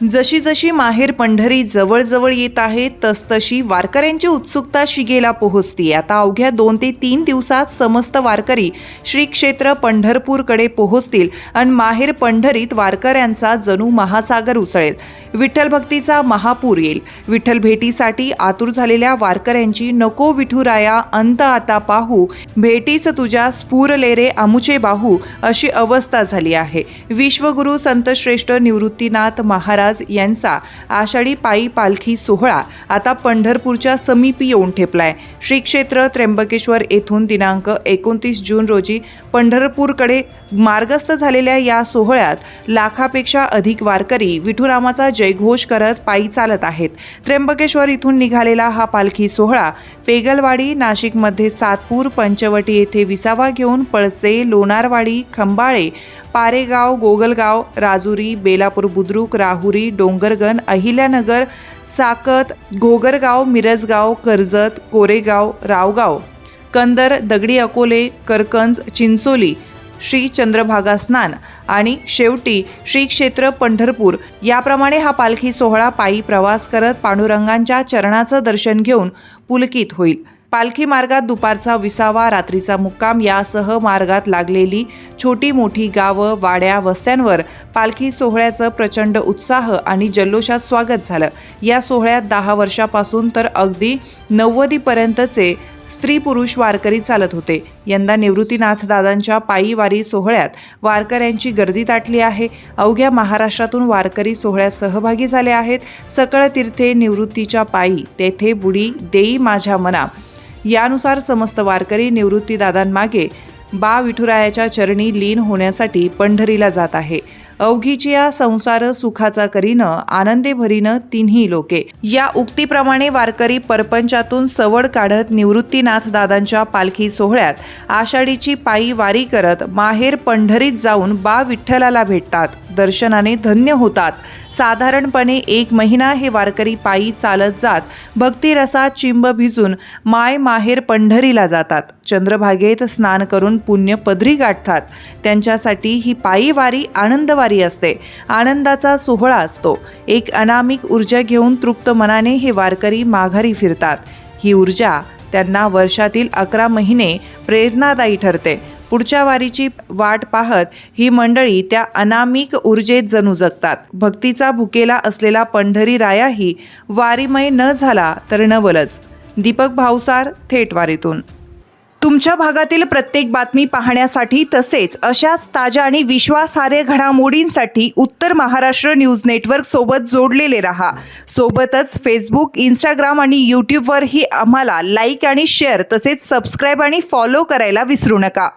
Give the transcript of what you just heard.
जशी जशी माहेर पंढरी जवळ येत आहे तसतशी वारकऱ्यांची उत्सुकता शिगेला पोहोचते। आता अवघ्या 2 ते 3 दिवसात समस्त वारकरी श्री क्षेत्र पंढरपूरकडे पोहोचतील आणि माहेर पंढरीत वारकऱ्यांचा जणू महासागर उसळेल। विठ्ठल भक्तीचा महापूर येईल। विठ्ठल भेटीसाठी आतुर झालेल्या वारकऱ्यांची नको विठुराया अंत आता पाहू, भेटीस तुझ्या स्फुरले रे आमुचे बाहू अशी अवस्था झाली आहे। विश्वगुरु संतश्रेष्ठ निवृत्तीनाथ महाराज यांचा आषाढी पायी पालखी सोहळा आता पंढरपूरच्या समीपी येऊन ठेपलाय। श्री क्षेत्र त्र्यंबकेश्वर येथून दिनांक 29 जून रोजी पंढरपूरकडे मार्गस्थ झालेल्या या सोहळ्यात लाखापेक्षा अधिक वारकरी विठुरामाचा जयघोष करत पायी चालत आहेत। त्र्यंबकेश्वर इथून निघालेला हा पालखी सोहळा पेगलवाडी, नाशिकमध्ये सातपूर, पंचवटी येथे विसावा घेऊन पळसे, लोणारवाडी, खंबाळे, पारेगाव, गोगलगाव, राजुरी, बेलापूर, बुद्रुक, राहुरी, डोंगरगण, अहिल्यानगर, साकत, घोगरगाव, मिरजगाव, कर्जत, कोरेगाव, रावगाव, कंदर, दगडी अकोले, करकंज, चिंचोली, श्री चंद्रभागा स्नान आणि शेवटी श्री क्षेत्र पंढरपूर याप्रमाणे हा पालखी सोहळा पायी प्रवास करत पांडुरंगांच्या चरणाचं दर्शन घेऊन पुलकित होईल। पालखी मार्गात दुपारचा विसावा, रात्रीचा मुक्काम यासह मार्गात लागलेली छोटी मोठी गावं, वाड्या, वस्त्यांवर पालखी सोहळ्याचं प्रचंड उत्साह आणि जल्लोषात स्वागत झालं। या सोहळ्यात 10 वर्षापासून तर अगदी 90पर्यंतचे स्त्री पुरुष वारकरी चालत होते। यंदा निवृत्तीनाथ दादांच्या पायी वारी सोहळ्यात वारकऱ्यांची गर्दी ताटली आहे। अवघ्या महाराष्ट्रातून वारकरी सोहळ्यात सहभागी झाले आहेत। सकळ तीर्थे निवृत्तीच्या पायी तेथे बुडी देई माझ्या मना यानुसार समस्त वारकरी निवृत्तीदादांमागे बा विठुरायाच्या चरणी लीन होण्यासाठी पंढरीला जात आहे। अवघीची या संसार सुखाचा करीनं आनंदे भरीनं तिन्ही लोके या उक्तीप्रमाणे वारकरी परपंचातून सवड काढत निवृत्तीनाथ दादांच्या पालखी सोहळ्यात आषाढीची पायी वारी करत माहेर पंढरीत जाऊन बा विठ्ठलाला भेटतात, दर्शनाने धन्य होतात। साधारणपणे 1 महिना हे वारकरी पायी चालत जात भक्तिरसात चिंब भिजून माय माहेर पंढरीला जातात। चंद्रभागेत स्नान करून पुण्य पदरी गाठतात। त्यांच्यासाठी ही पायी वारी आनंदवारी असते, आनंदाचा सोहळा असतो। एक अनामिक ऊर्जा घेऊन तृप्त मनाने हे वारकरी माघारी फिरतात। ही ऊर्जा त्यांना वर्षातील 11 महिने प्रेरणादायी ठरते। पुढच्या वारीची वाट पाहत ही मंडळी त्या अनामिक ऊर्जेत जणू जगतात। भक्तीचा भुकेला असलेला पंढरी रायाही वारीमय न झाला तर नवलच। दीपक भावसार, थेट वारीतून। तुमच्या भागातील प्रत्येक बातमी पाहण्यासाठी तसेच अशाच ताज्या आणि विश्वासार्ह घडामोडींसाठी उत्तर महाराष्ट्र न्यूज नेटवर्क सोबत जोडलेले रहा। सोबतच फेसबुक, इंस्टाग्राम आणि यूट्यूबवरही आम्हाला लाईक आणि शेअर तसेच सबस्क्राईब आणि फॉलो करायला विसरू नका।